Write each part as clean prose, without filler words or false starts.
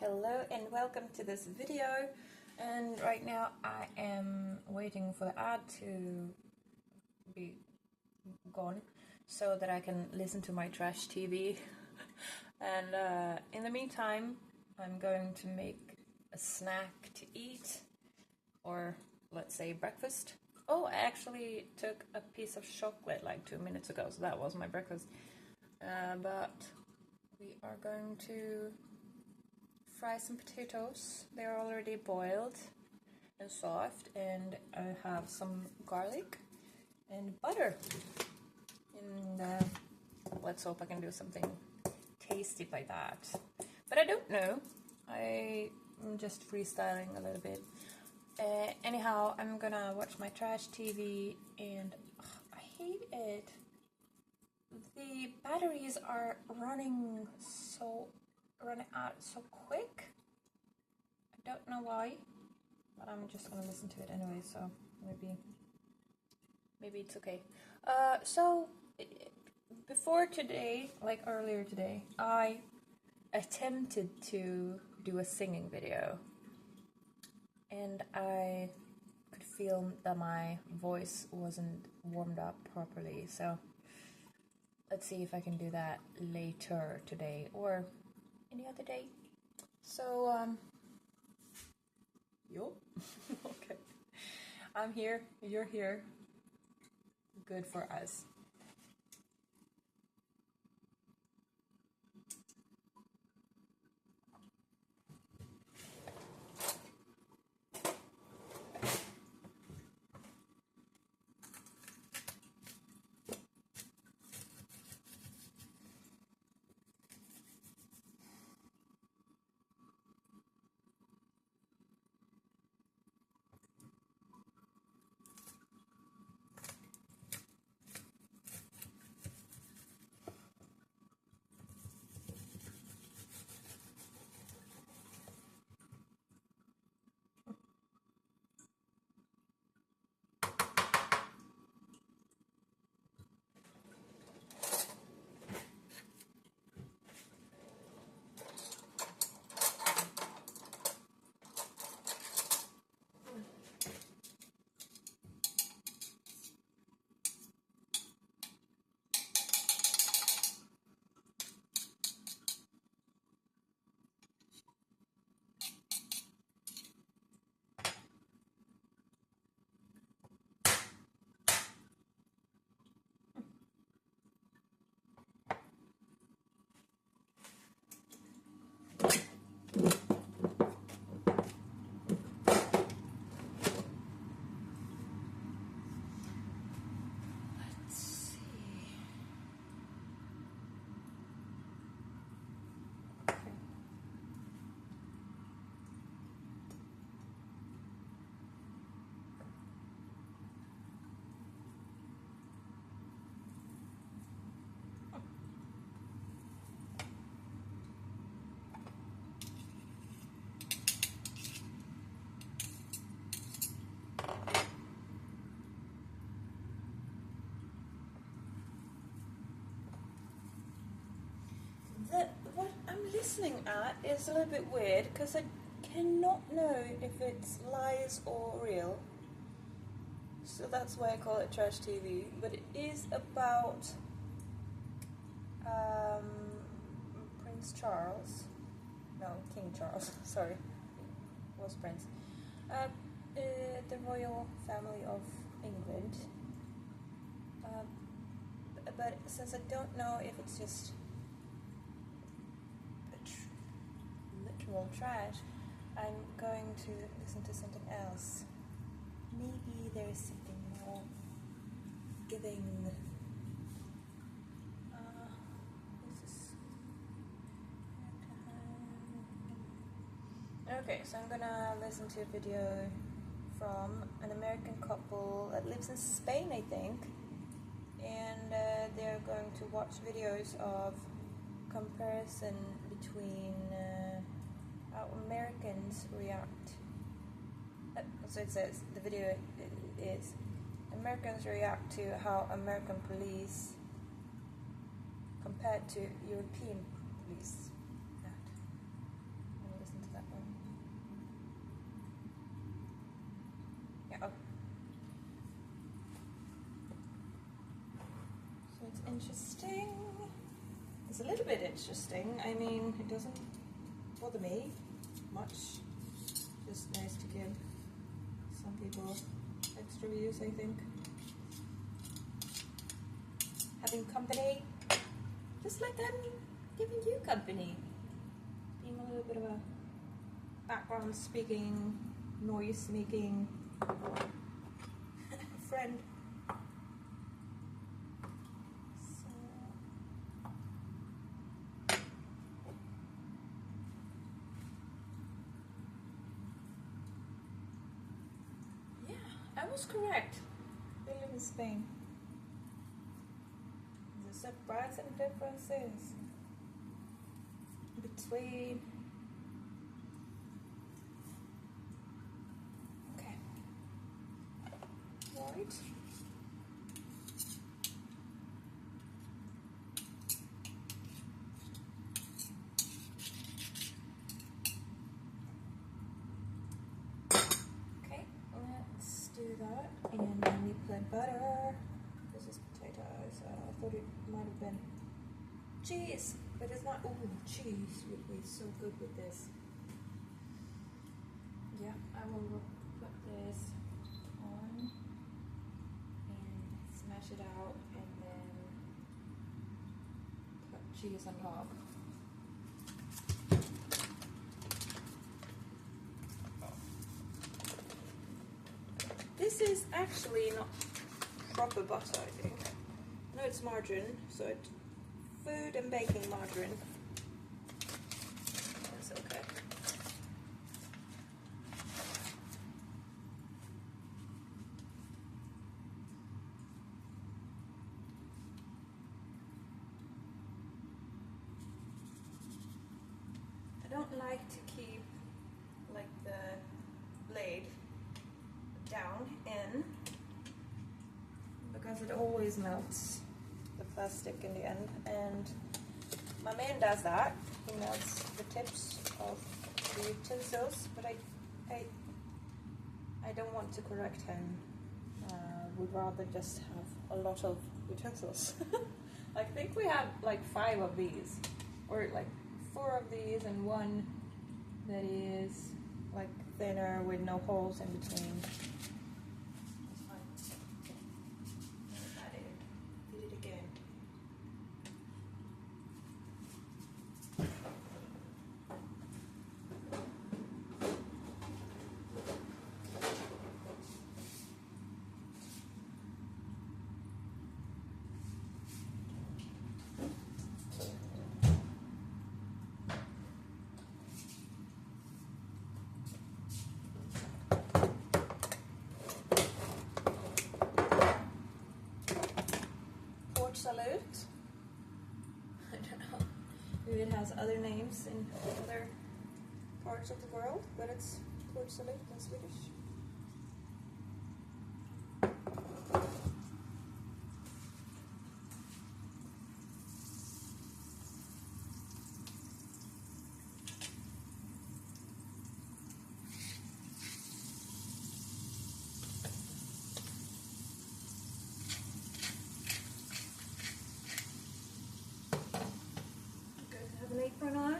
Hello and welcome to this video, and right now I am waiting for the ad to be gone so that I can listen to my trash TV. And in the meantime I'm going to make a snack to eat, or let's say breakfast. Oh, I actually took a piece of chocolate like 2 minutes ago, so that was my breakfast. But we are going to fry some potatoes. They're already boiled and soft, and I have some garlic and butter. And let's hope I can do something tasty by that. But I don't know. I'm just freestyling a little bit. Anyhow, I'm gonna watch my trash TV, and I hate it. The batteries are running out so quick. I don't know why, but I'm just gonna listen to it anyway, so maybe it's okay. So before today, like earlier today, I attempted to do a singing video, and I could feel that my voice wasn't warmed up properly, so let's see if I can do that later today or any other day. So, yo, okay. I'm here, you're here. Good for us. What I'm listening at is a little bit weird because I cannot know if it's lies or real. So that's why I call it trash TV. But it is about Prince Charles. No, King Charles. Sorry, it was Prince. The royal family of England. But since I don't know if it's just literal trash, I'm going to listen to something else. Maybe there's something more giving. Okay, so I'm gonna listen to a video from an American couple that lives in Spain, I think, and they're going to watch videos of comparison between how Americans react. So it says, the video is Americans react to how American police compared to European police act. Yeah. Oh. So it's interesting. It's a little bit interesting. I mean, it doesn't bother me much. Just nice to give some people extra views, I think. Having company, just like them giving you company. Being a little bit of a background speaking, noise making friend. So, yeah, I was correct. They live in Spain. There's surprising differences between. Okay. Right. Okay, let's do that. And then we put butter. This is potatoes. I thought it might have been cheese, but it's not. Ooh, cheese would be so good with this. Yeah, I will put this on and smash it out and then put cheese on top. This is actually not proper butter, I think. No, it's margarine, so it's food and baking margarine. That's okay. I don't like to keep like the blade down in because it always melts the plastic in the end, and my man does that. He melts the tips of the utensils, but I don't want to correct him. Would rather just have a lot of utensils. I think we have like 5 of these, or like 4 of these and one that is like thinner with no holes in between. That's fine. Did it again. Salute. I don't know. Maybe it has other names in other parts of the world, but it's Port Salute in Swedish. Have an apron on.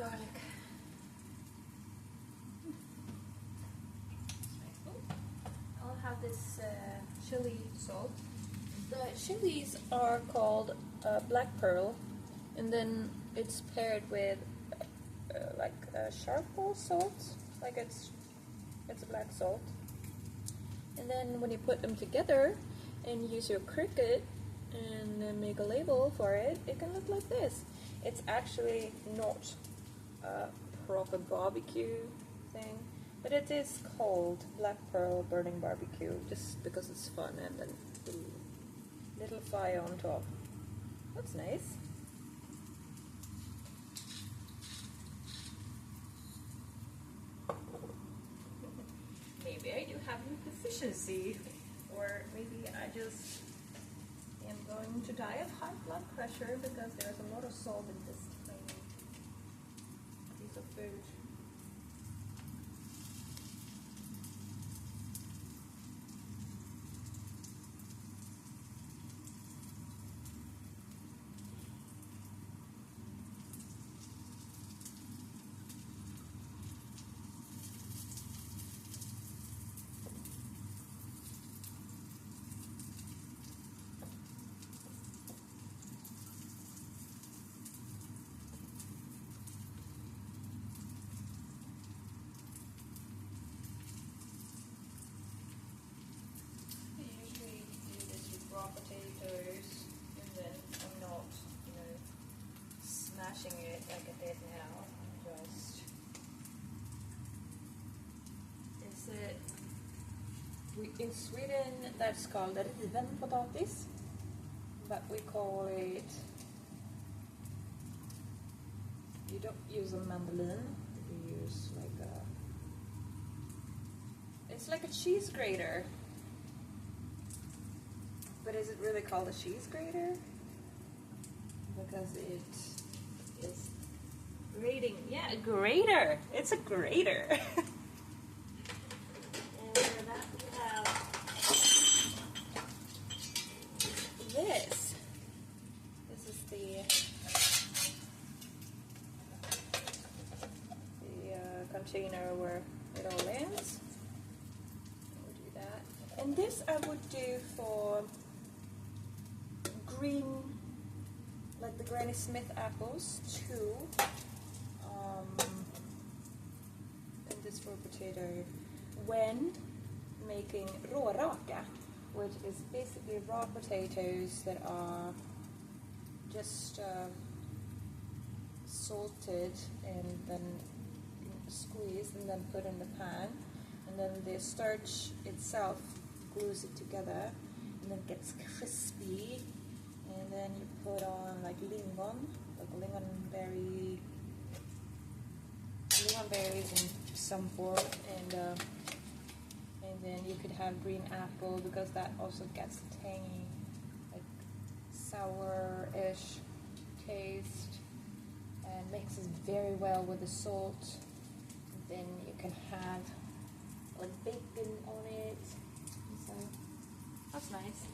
garlic. I'll have this chili salt. The chilies are called black pearl, and then it's paired with like charcoal salt, like it's a black salt. And then when you put them together and use your Cricut and then make a label for it, it can look like this. It's actually not a proper barbecue thing, but it is called Black Pearl Burning Barbecue just because it's fun, and then little fire on top. That's nice. Maybe I do have a deficiency, or maybe I just am going to die of high blood pressure because there's a lot of salt in this tiny piece of food. Potatoes, and then I'm not, smashing it like I did now. Just in Sweden that's called riven potatis, but we call it. You don't use a mandolin. You use like a. It's like a cheese grater. But is it really called a cheese grater? Because it is grating. Yeah, a grater. It's a grater. And for that we have this. This is the container where it all lands. We'll do that. And this I would do for green, like the Granny Smith apples too, and this for potato when making råraka, which is basically raw potatoes that are just salted and then squeezed and then put in the pan, and then the starch itself glues it together and then gets crispy. And then you put on like lingonberries in some form, and then you could have green apple because that also gets a tangy, like sour-ish taste, and mixes very well with the salt. Then you can have like bacon on it, so that's nice.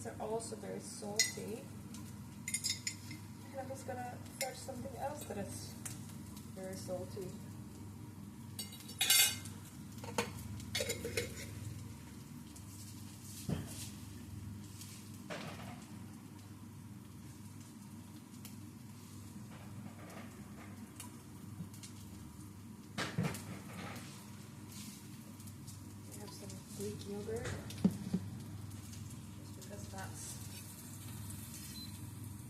These are also very salty. And I'm just gonna search something else that is very salty. We have some Greek yogurt, just because that's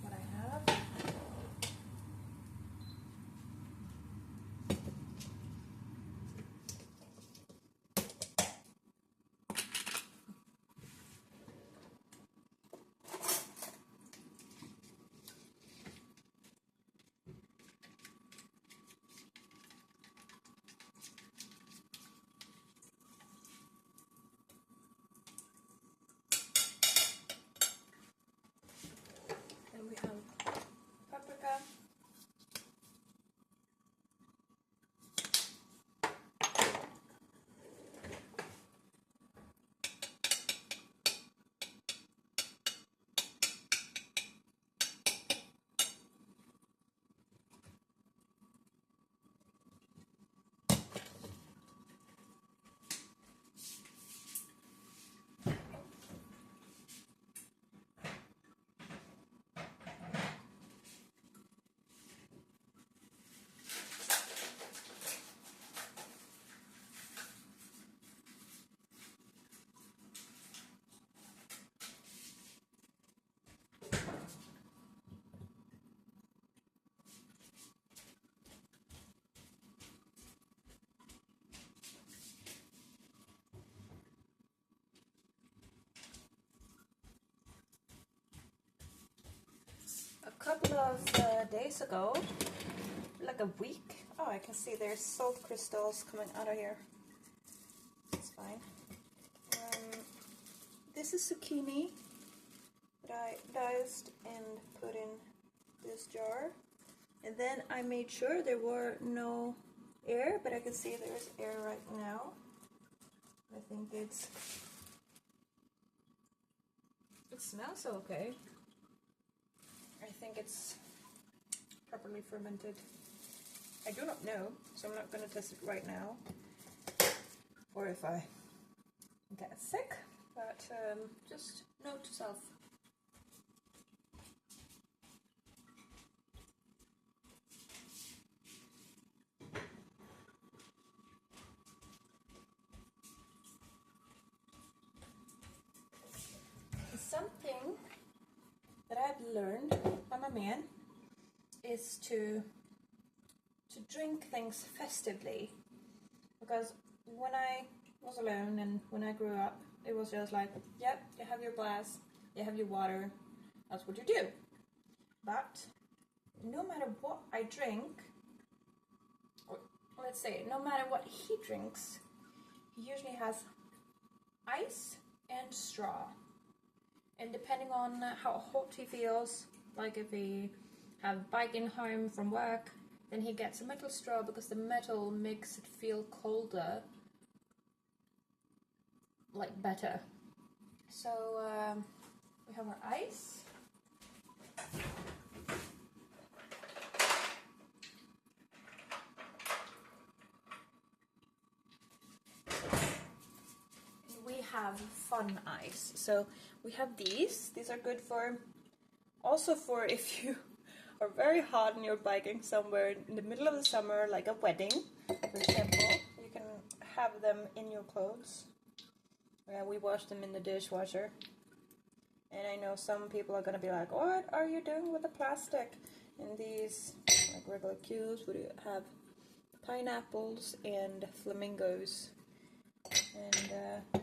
what I have. And we have paprika. A couple of days ago, like a week. Oh, I can see there's salt crystals coming out of here. It's fine. This is zucchini that I diced and put in this jar. And then I made sure there were no air, but I can see there's air right now. I think it smells okay. I think it's properly fermented. I do not know, so I'm not going to test it right now, or if I get sick, but just note to self. Something that I've learned from a man is to drink things festively, because when I was alone and when I grew up, it was just like, yep, you have your glass, you have your water, that's what you do. But no matter what I drink, or let's say no matter what he drinks, he usually has ice and straw. And depending on how hot he feels, like if he have biking home from work, then he gets a metal straw, because the metal makes it feel colder, like better. So we have our ice. We have fun ice. So we have these. These are good for, also for if you are very hot and you're biking somewhere in the middle of the summer, like a wedding, for example. You can have them in your clothes. Yeah, we wash them in the dishwasher. And I know some people are gonna be like, what are you doing with the plastic? And these, like regular cubes, we have pineapples and flamingos. And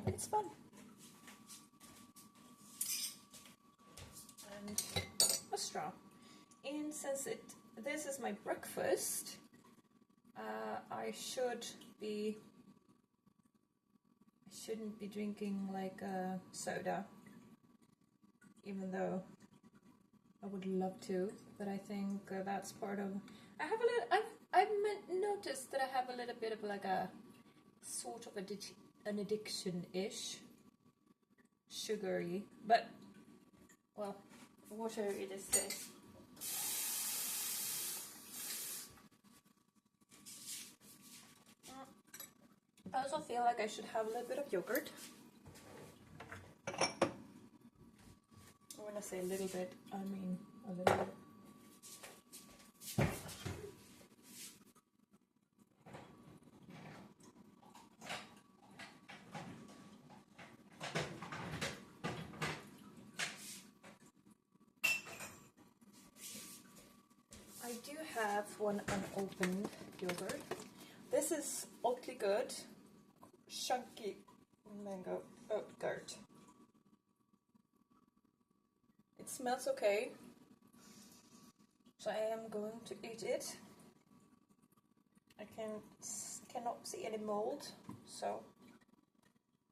it's fun. And a straw. And since this is my breakfast, I shouldn't be drinking like soda, even though I would love to. But I think that's part of. I've noticed that I have a little bit of like a sort of an addiction-ish, sugary, but well, water it is this. I also feel like I should have a little bit of yogurt. When I say a little bit, I mean a little bit. I do have one unopened yogurt. This is Oatly Good Chunky Mango Oatgurt. It smells okay, so I am going to eat it. I cannot see any mold, so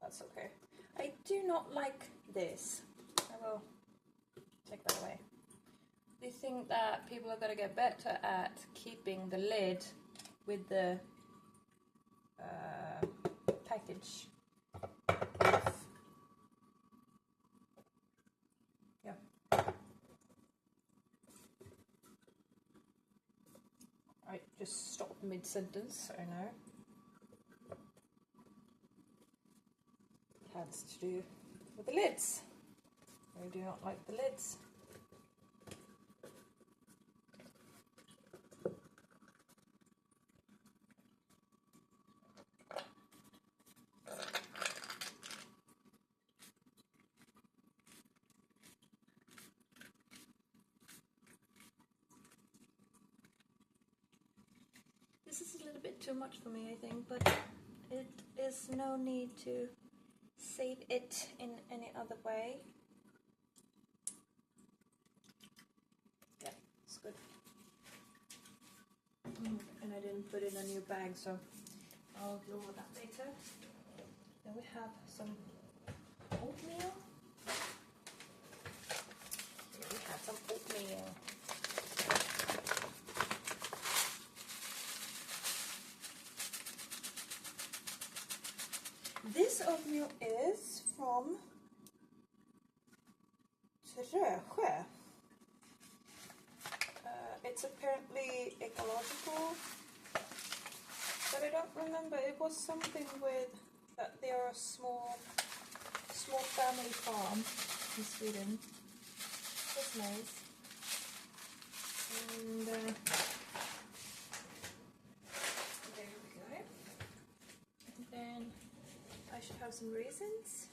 that's okay. I do not like this. I will take that away. Do you think that people are gonna get better at keeping the lid with the package off? Yeah. I just stopped mid-sentence, I know. It has to do with the lids. I do not like the lids. This is a little bit too much for me, I think, but it is no need to save it in any other way. Yeah, it's good. And I didn't put in a new bag, so I'll deal with that later. Then we have some oatmeal. Here we have some oatmeal. This oatmeal is from Trösjö. It's apparently ecological, but I don't remember. It was something with that they are a small family farm in Sweden. That's nice. And there we go. And then I should have some raisins.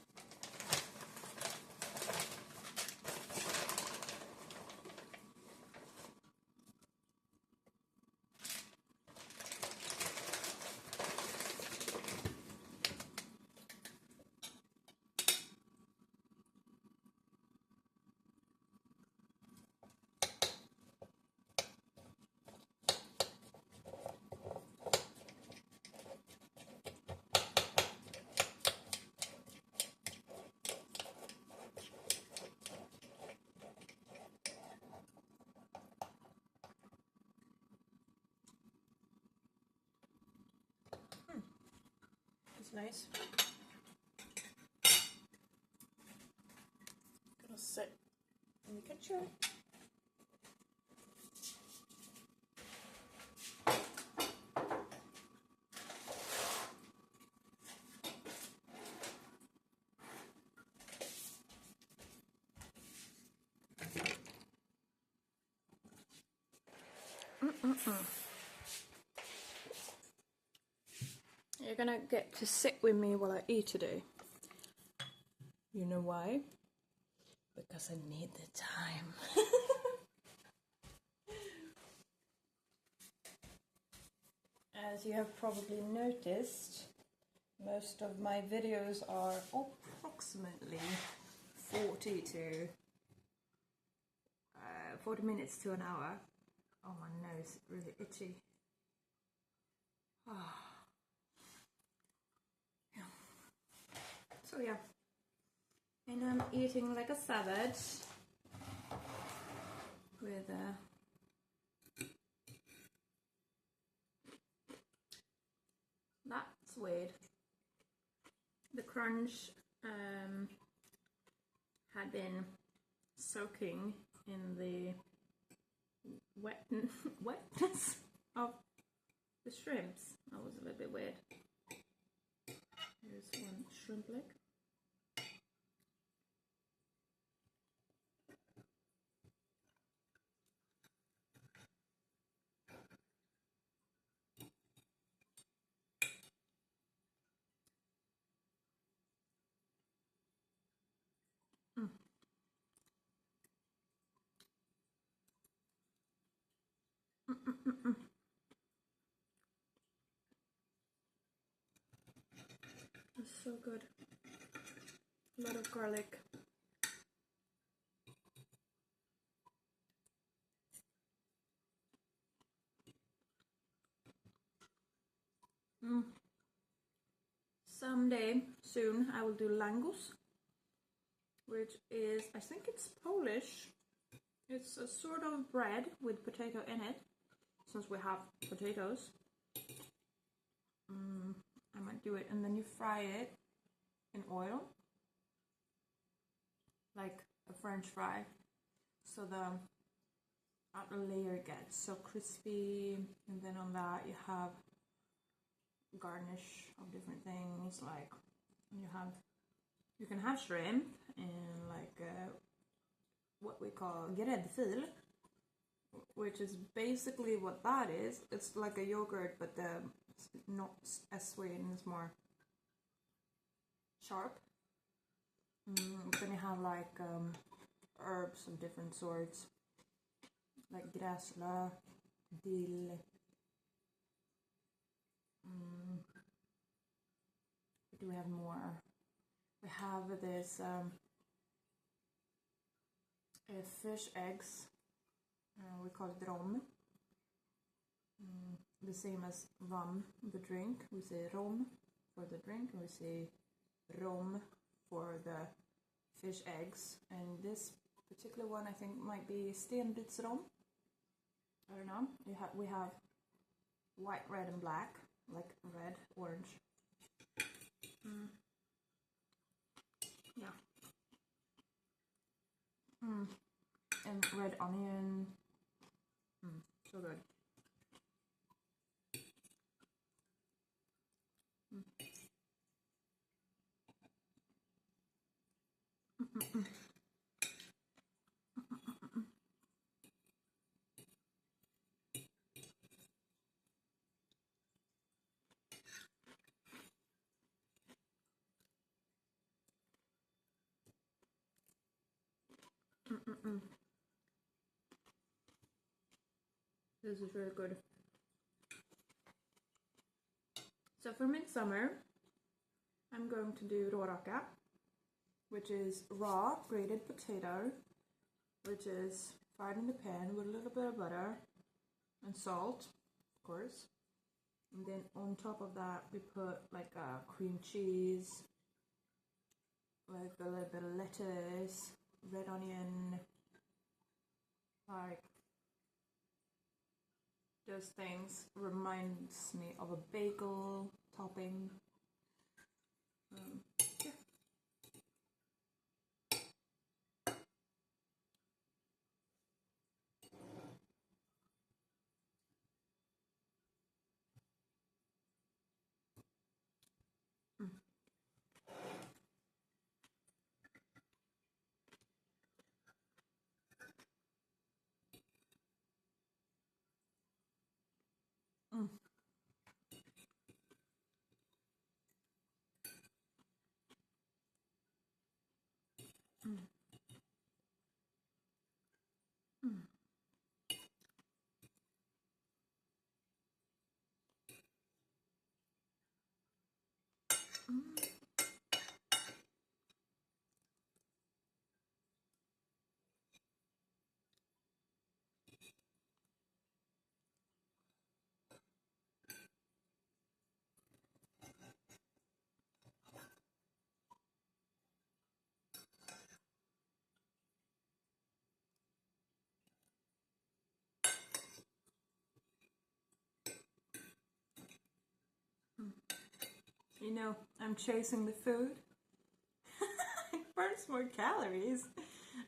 Nice. Gonna sit in the kitchen. You're gonna get to sit with me while I eat today. You know why? Because I need the time. As you have probably noticed, most of my videos are approximately 40 minutes to an hour. Oh, my nose is really itchy. Oh. So yeah, and I'm eating like a savage with that's weird. The crunch had been soaking in the wetness of the shrimps. That was a little bit weird. Here's one shrimp leg. It's so good. A lot of garlic. Someday soon I will do langus, which is, I think it's Polish. It's a sort of bread with potato in it, since we have potatoes. I might do it, and then you fry it in oil, like a French fry, so the outer layer gets so crispy, and then on that you have garnish of different things, like you can have shrimp and like what we call gräddfil, which is basically what that is. It's like a yogurt, but not as sweet and it's more sharp. Then you have like herbs of different sorts, like gräslö, dill. What do we have more? We have this fish eggs. We call it rom. The same as rum, the drink. We say rom for the drink, and we say rom for the fish eggs. And this particular one, I think, might be stenbitsrom. I don't know. We have white, red, and black, like red, orange. Yeah. And red onion. So good. This is really good. So for midsummer, I'm going to do råraka, which is raw grated potato, which is fried in the pan with a little bit of butter and salt, of course. And then on top of that, we put like cream cheese, like a little bit of lettuce, red onion, like those things. Reminds me of a bagel topping. Yeah. You know, I'm chasing the food. It burns more calories.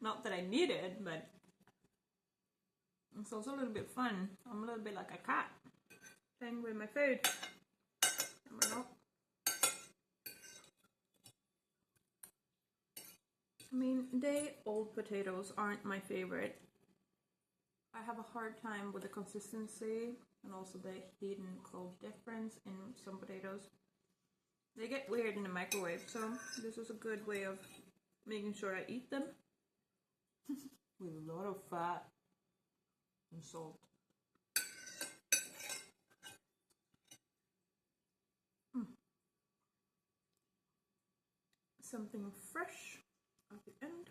Not that I need it, but it's also a little bit fun. I'm a little bit like a cat playing with my food. Am I not? I mean, day-old potatoes aren't my favorite. I have a hard time with the consistency and also the heat and cold difference in some potatoes. They get weird in the microwave, so this is a good way of making sure I eat them with a lot of fat and salt. Something fresh at the end.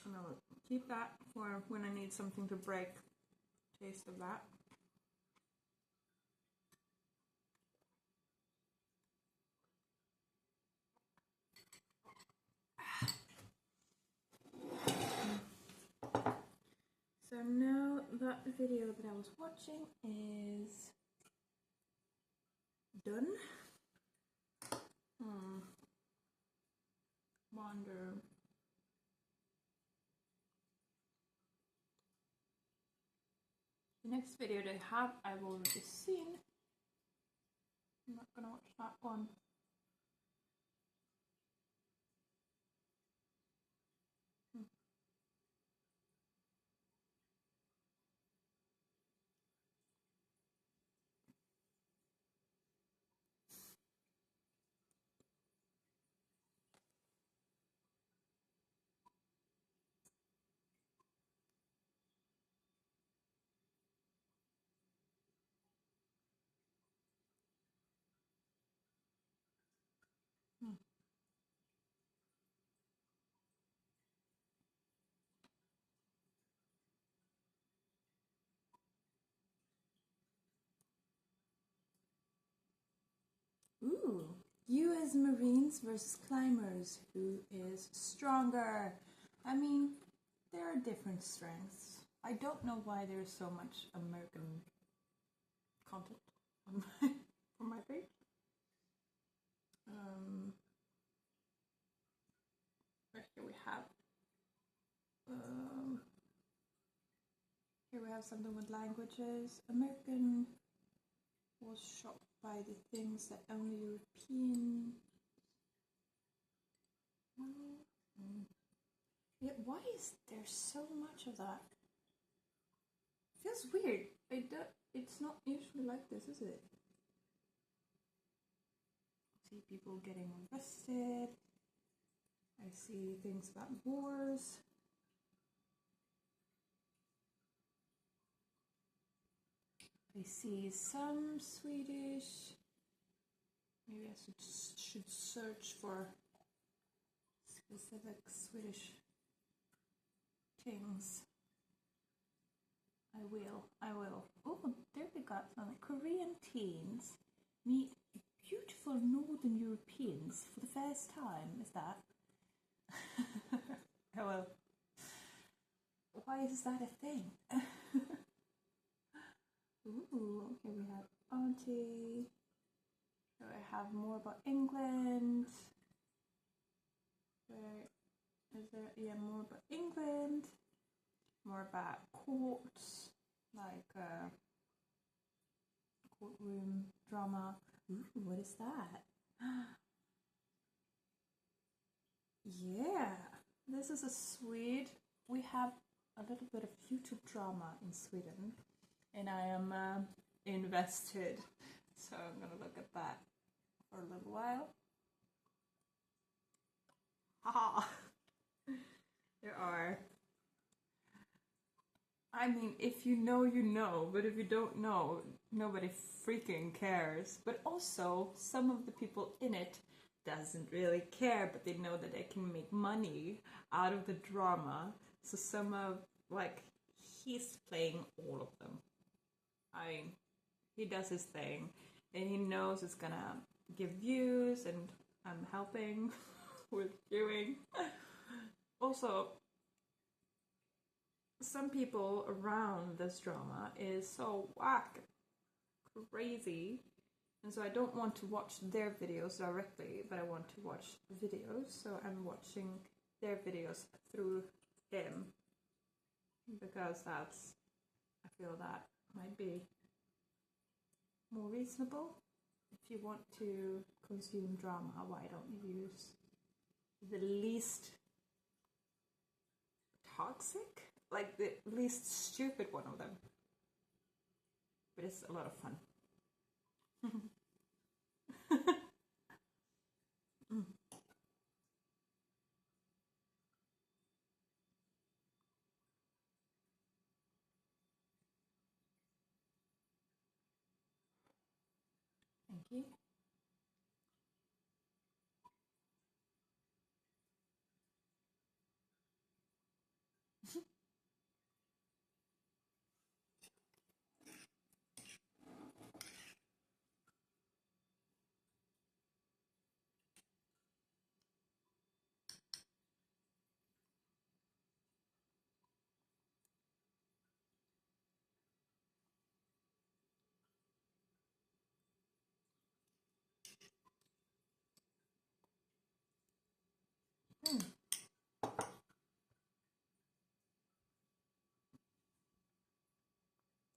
And I'll keep that for when I need something to break the taste of that. So now that video that I was watching is done. Wonder. The next video they have I've already seen. I'm not gonna watch that one. Ooh, US Marines versus climbers. Who is stronger? I mean, there are different strengths. I don't know why there's so much American content on my page. But here we have something with languages. American was shocked by the things that only European. Yeah, why is there so much of that? Feels weird. It's not usually like this, is it? I see people getting arrested. I see things about wars. I see some Swedish. Maybe I should search for specific Swedish things. I will. Oh, there we got some Korean teens meet beautiful Northern Europeans for the first time. Is that? Oh well. Why is that a thing? Ooh, okay, we have Auntie. So I have more about England. Where is there? Yeah, more about England. More about courts, like courtroom drama. Ooh, what is that? Yeah, this is a Swede. We have a little bit of YouTube drama in Sweden, and I am invested. So I'm gonna look at that for a little while. Haha! There are. I mean, if you know, you know, but if you don't know, nobody freaking cares. But also, some of the people in it doesn't really care, but they know that they can make money out of the drama. So some of, like, he's playing all of them. He does his thing, and he knows it's gonna give views, and I'm helping with viewing. Also, some people around this drama is so whack, crazy, And so I don't want to watch their videos directly, but I want to watch videos. So I'm watching their videos through him because I feel that might be more reasonable. If you want to consume drama, why don't you use the least toxic, like the least stupid one of them? But it's a lot of fun. Thank you.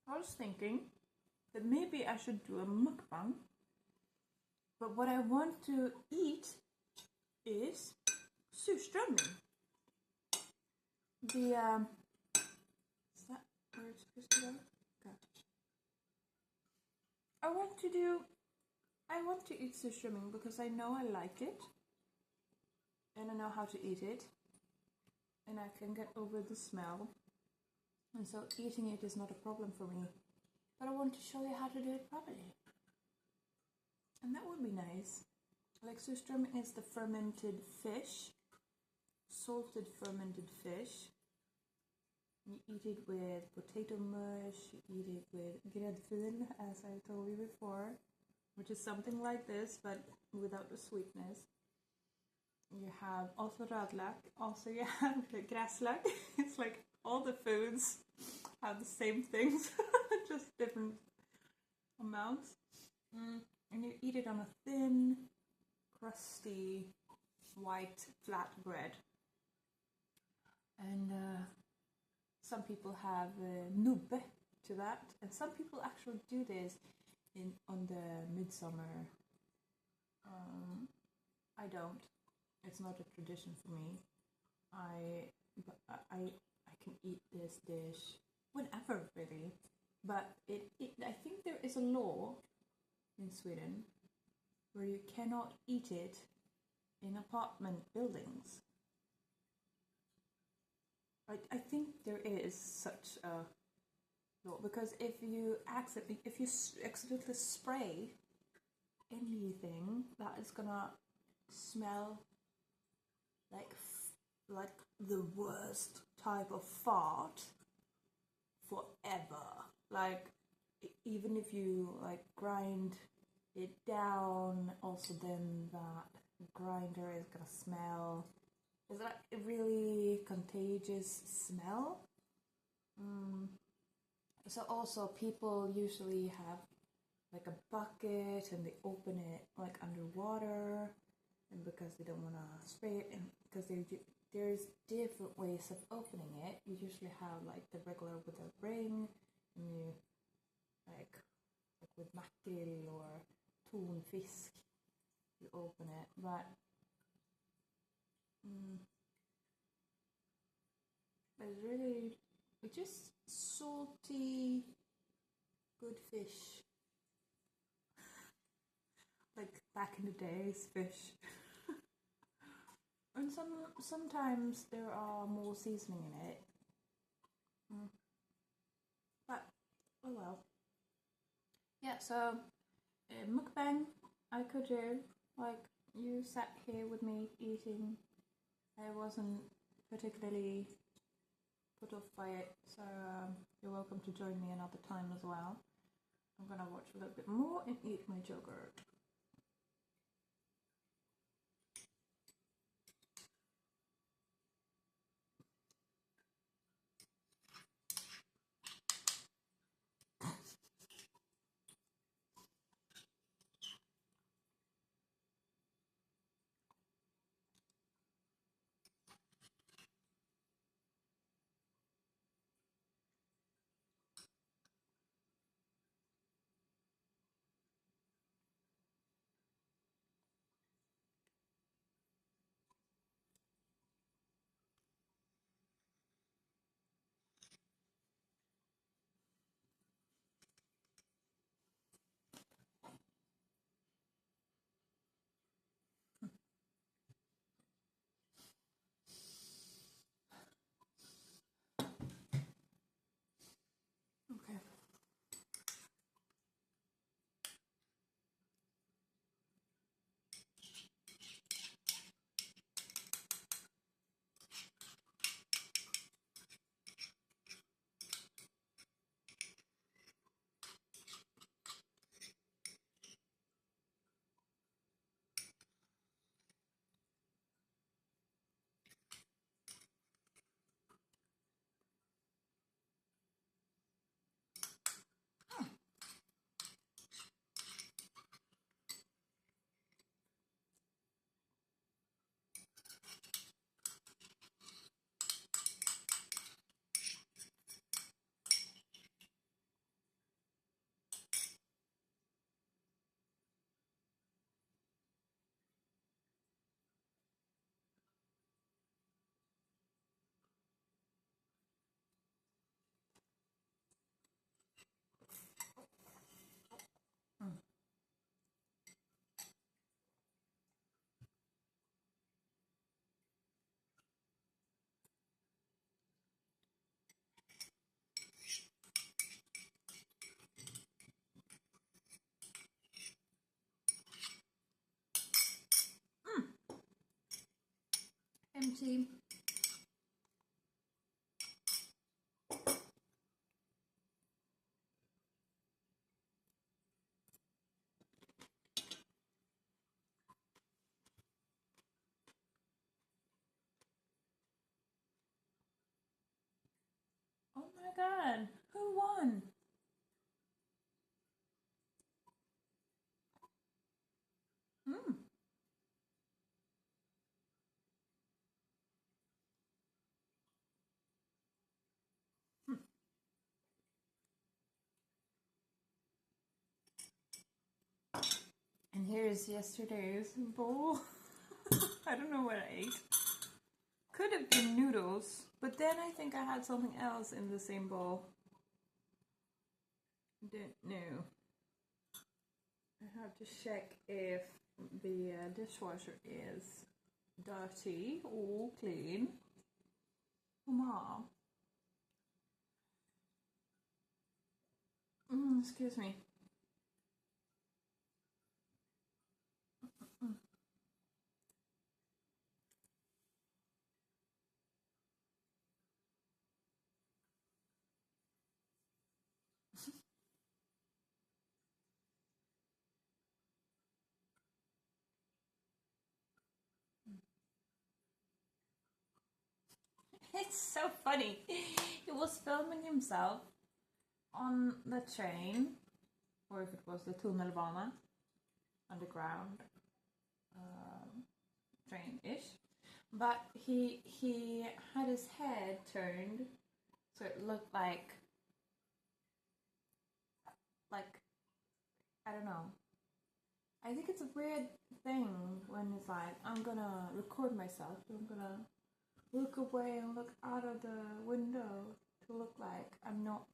I was thinking that maybe I should do a mukbang, but what I want to eat is surströmming. Is that where it's supposed to go? Okay. I want to eat surströmming because I know I like it, and I know how to eat it, and I can get over the smell, and so eating it is not a problem for me. But I want to show you how to do it properly, and that would be nice. Like surströmming is the fermented fish, salted fermented fish. You eat it with potato mush, you eat it with gräddfil, as I told you before, which is something like this, but without the sweetness. You have also rödlök, also you have gräslök. It's like all the foods have the same things, just different amounts. And you eat it on a thin, crusty, white, flat bread. And some people have nubbe to that, and some people actually do this on the midsummer. I don't. It's not a tradition for me. I can eat this dish whenever, really. But I think there is a law in Sweden where you cannot eat it in apartment buildings. I think there is such a law, because if you accidentally spray anything, that is gonna smell like the worst type of fart forever. Like even if you like grind it down, also then that grinder is gonna smell. It's like a really contagious smell. So also people usually have like a bucket and they open it like underwater, and because they don't want to spray it, and because there's different ways of opening it. You usually have like the regular with a ring, and you like with makrill or tonfisk, you open it, but it's just salty, good fish. Like back in the days, fish. And sometimes there are more seasoning in it. But oh well. Yeah, so mukbang I could do. Like you sat here with me eating. I wasn't particularly put off by it, so you're welcome to join me another time as well. I'm gonna watch a little bit more and eat my yogurt. see. Oh my god, who won? Hmm. And here's yesterday's bowl. I don't know what I ate. Could have been noodles, but then I think I had something else in the same bowl. Don't know. I have to check if the dishwasher is dirty or clean. Mom. Excuse me. It's so funny. He was filming himself on the train, or if it was the tunnelbana, underground train-ish. But he had his head turned so it looked like I don't know. I think it's a weird thing when it's like I'm gonna record myself, I'm gonna look away and look out of the window to look like I'm not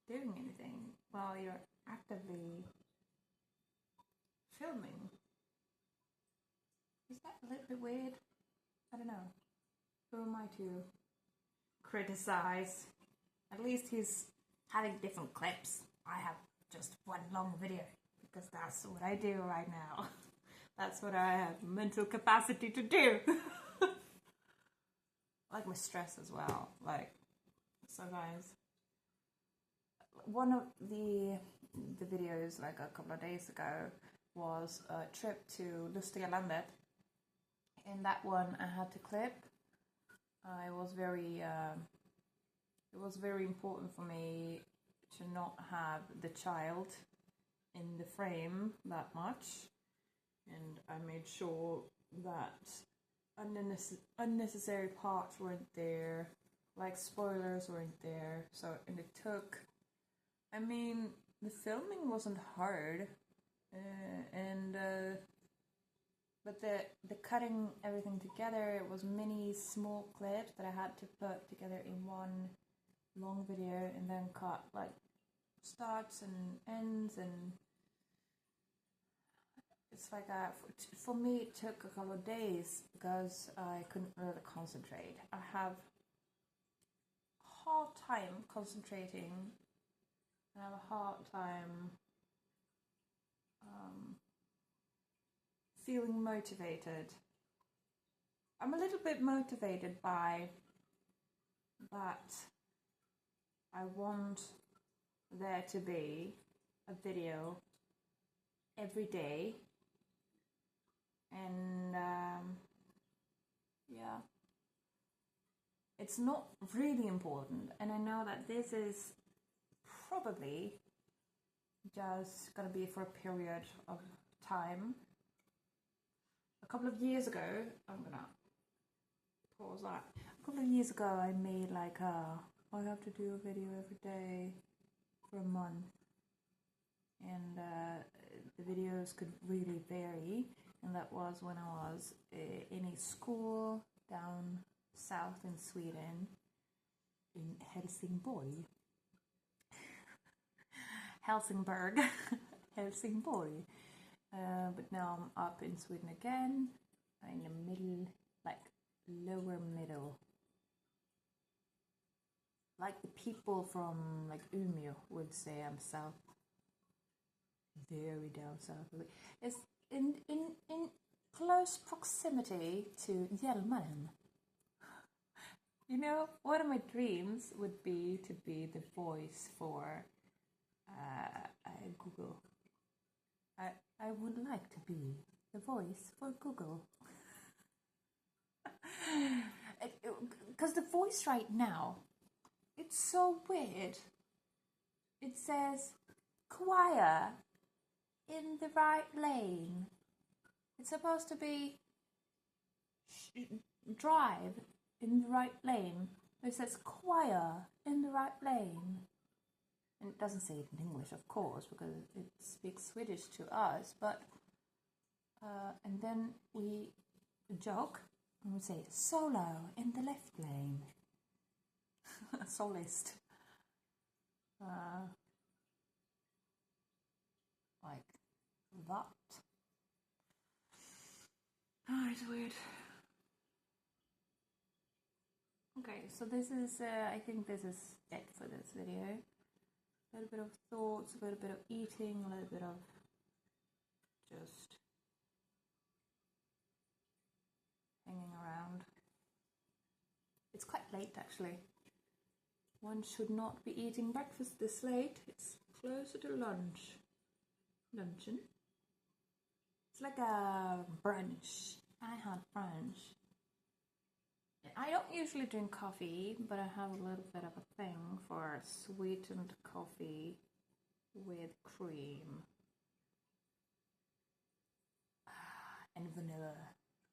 doing anything while you're actively filming. Is that a little bit weird? I don't know. Who am I to criticize? At least he's having different clips. I have just one long video because that's what I do right now. That's what I have mental capacity to do. Like my stress as well. Like, so guys, one of the videos like a couple of days ago was a trip to Lustiga Landet. In that one I had to clip. It was very important for me to not have the child in the frame that much, and I made sure that unnecessary parts weren't there, like spoilers weren't there. So, and it took, I mean, the filming wasn't hard, but the cutting everything together, it was many small clips that I had to put together in one long video and then cut like starts and ends, and it's like for me it took a couple of days because I couldn't really concentrate. I have a hard time concentrating. I have a hard time feeling motivated. I'm a little bit motivated by that I want there to be a video every day, and yeah, it's not really important, and I know that this is probably just gonna be for a period of time. A couple of years ago, I'm gonna pause that. A couple of years ago I made like I have to do a video every day for a month, and the videos could really vary, and that was when I was in a school down south in Sweden, in Helsingborg. Helsingborg. Helsingborg. But now I'm up in Sweden again, in the middle, like lower middle. Like the people from like Umeå would say, I'm south. Very down south. It's in close proximity to Hjälmaren. You know, one of my dreams would be to be the voice for Google. I would like to be the voice for Google. Because the voice right now, it's so weird. It says, choir in the right lane. It's supposed to be drive in the right lane. It says choir in the right lane. And it doesn't say it in English, of course, because it speaks Swedish to us. But and then we joke and we say solo in the left lane. Solist. Like that. Oh, it's weird. Okay, so this is, I think this is it for this video. A little bit of thoughts, a little bit of eating, a little bit of just hanging around. It's quite late actually. One should not be eating breakfast this late. It's closer to lunch. Luncheon. It's like a brunch. I had brunch. I don't usually drink coffee, but I have a little bit of a thing for sweetened coffee with cream and vanilla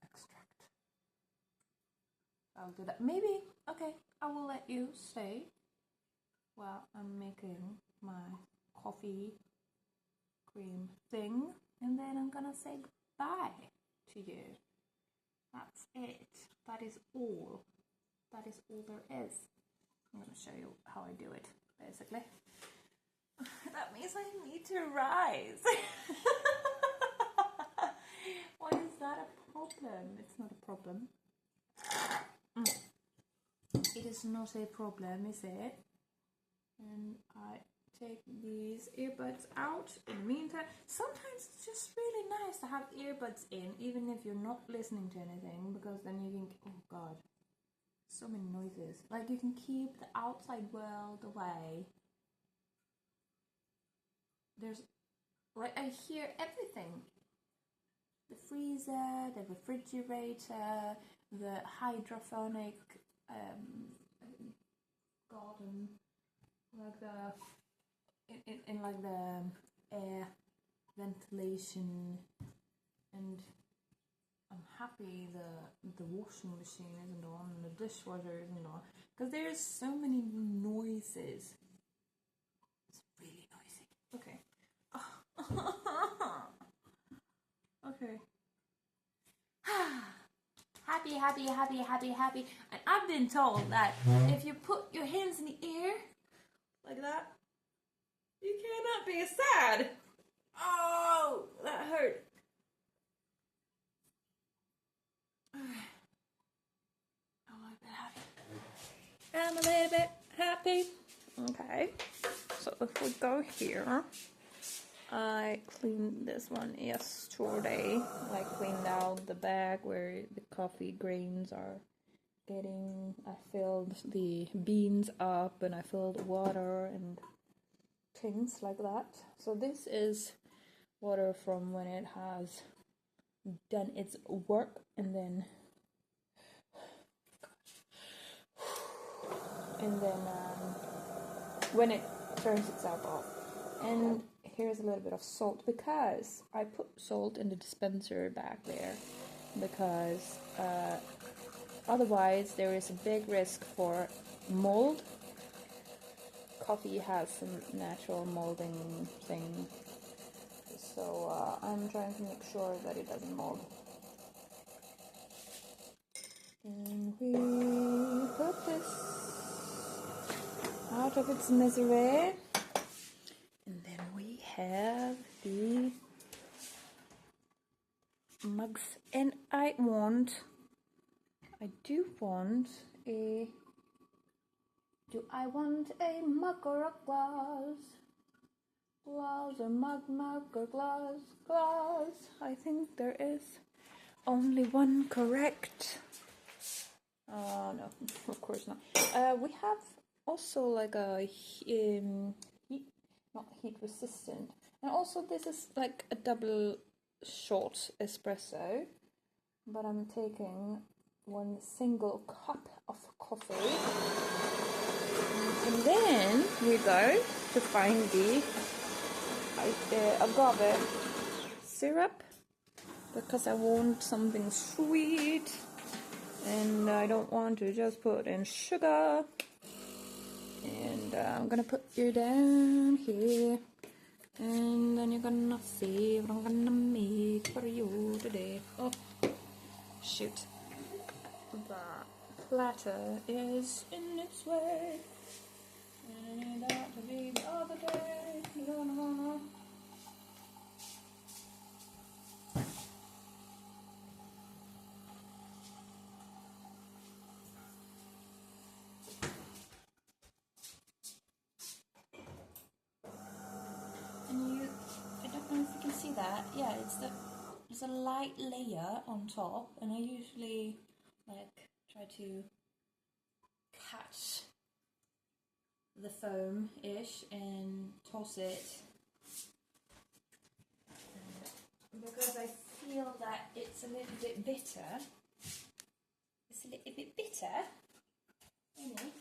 extract. I'll do that. Maybe, okay, I will let you stay while I'm making my coffee cream thing, and then I'm gonna say goodbye to you. That's it. That is all. That is all there is. I'm gonna show you how I do it, basically. That means I need to rise. Why is that a problem? It's not a problem. It is not a problem, is it? And I take these earbuds out in the meantime. Sometimes it's just really nice to have earbuds in, even if you're not listening to anything, because then you can, oh god, so many noises. Like, you can keep the outside world away. There's, like, I hear everything. The freezer, the refrigerator, the hydrophonic garden, like the in like the air ventilation, and I'm happy the washing machine isn't on and the dishwasher isn't on, because there's so many noises. It's really noisy. Okay. Okay. Happy. And I've been told that if you put your hands in the air like that, you cannot be sad. Oh, that hurt. I'm a little bit happy. Okay, so if we go here, I cleaned this one yesterday. I cleaned out the bag where the coffee grains are getting. I filled the beans up and I filled water and things like that. So this is water from when it has done its work, and then when it turns itself off. And here's a little bit of salt, because I put salt in the dispenser back there, because otherwise there is a big risk for mold. Coffee has some natural molding thing, so I'm trying to make sure that it doesn't mold. And we put this out of its misery, and then we have the mugs, and I do want a mug or a glass? Glass or mug or glass? I think there is only one correct. No, of course not. We have also like a heat, not heat resistant, and also this is like a double shot espresso, but I'm taking one single cup of coffee, and then we go to find the agave syrup because I want something sweet. And I don't want to just put in sugar. And I'm gonna put you down here. And then you're gonna see what I'm gonna make for you today. Oh, shoot. The platter is in its way. And I need that to be the other day. No. And I don't know if you can see that. Yeah, there's a light layer on top, and I usually like try to catch the foam-ish and toss it because I feel that it's a little bit bitter. It's a little bit bitter, you know.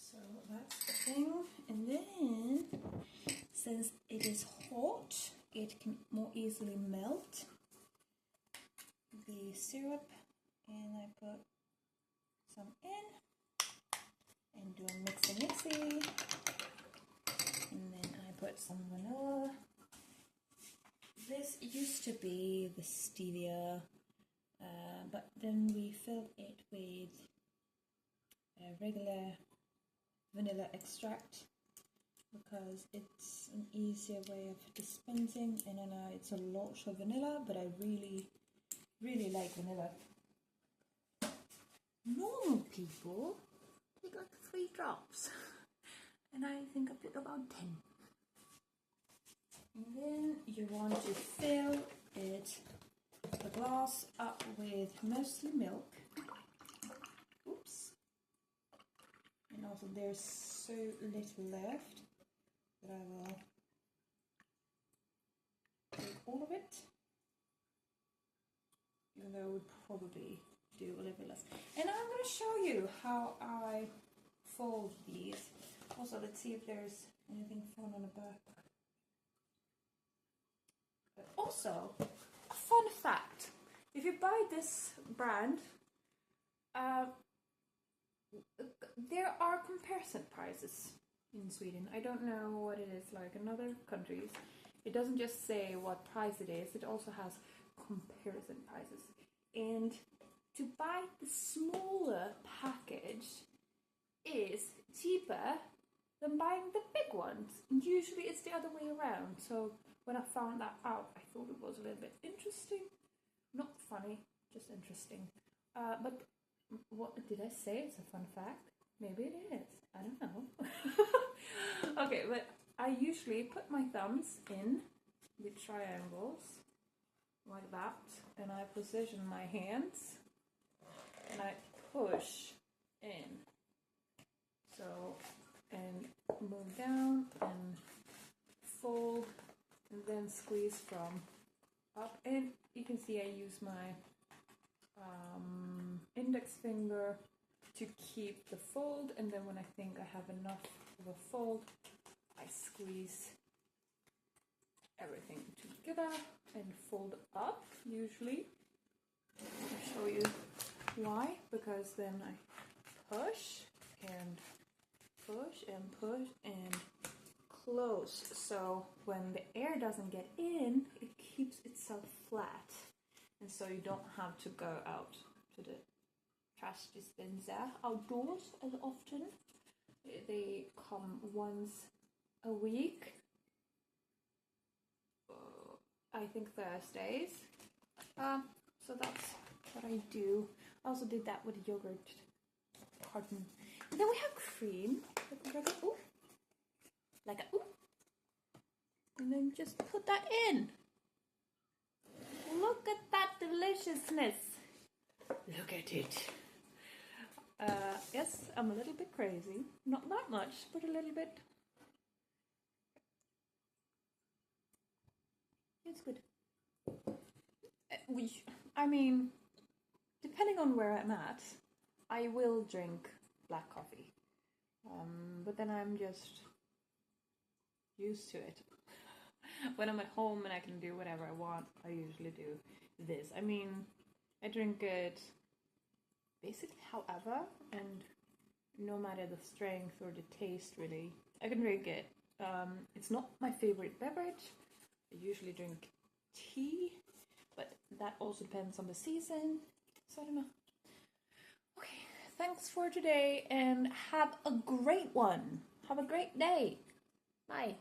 So that's the thing, and then since it is hot, it can more easily melt the syrup, and I put some in and do a mixy, and then I put some vanilla. This used to be the stevia, but then we filled it with regular vanilla extract because it's an easier way of dispensing, and I know it's a lot of vanilla, but I really like vanilla. Normal people take like 3 drops and I think I put about 10. And then you want to fill the glass up with mostly milk. Oops. And also there's so little left that I will take all of it, even though I would probably do a little bit less. And I'm going to show you how I fold these. Also, let's see if there's anything fun on the back. Also, a fun fact, if you buy this brand, there are comparison prices in Sweden. I don't know what it is like in other countries. It doesn't just say what price it is, it also has comparison prices. And to buy the smaller package is cheaper than buying the big ones. And usually it's the other way around. So when I found that out, I thought it was a little bit interesting. Not funny, just interesting. But what did I say? It's a fun fact. Maybe it is. I don't know. Okay, but I usually put my thumbs in the triangles like that, and I position my hands and I push in. So, and move down and fold and then squeeze from up. And you can see I use my index finger to keep the fold, and then when I think I have enough of a fold, I squeeze everything together and fold up usually. I'll show you why, because then I push and push and push and close, so when the air doesn't get in, it keeps itself flat, and so you don't have to go out to the trash dispenser outdoors as often. They come once a week. I think Thursdays. So that's what I do. I also did that with a yogurt carton. And then we have cream. And then just put that in. Look at that deliciousness. Look at it. Yes, I'm a little bit crazy. Not that much, but a little bit. It's good. I mean, depending on where I'm at, I will drink black coffee. But then I'm just used to it. When I'm at home and I can do whatever I want, I usually do this. I mean, I drink it basically however, and no matter the strength or the taste, really, I can drink it. It's not my favorite beverage. I usually drink tea, but that also depends on the season, so I don't know. Okay, thanks for today, and have a great one. Have a great day. Bye.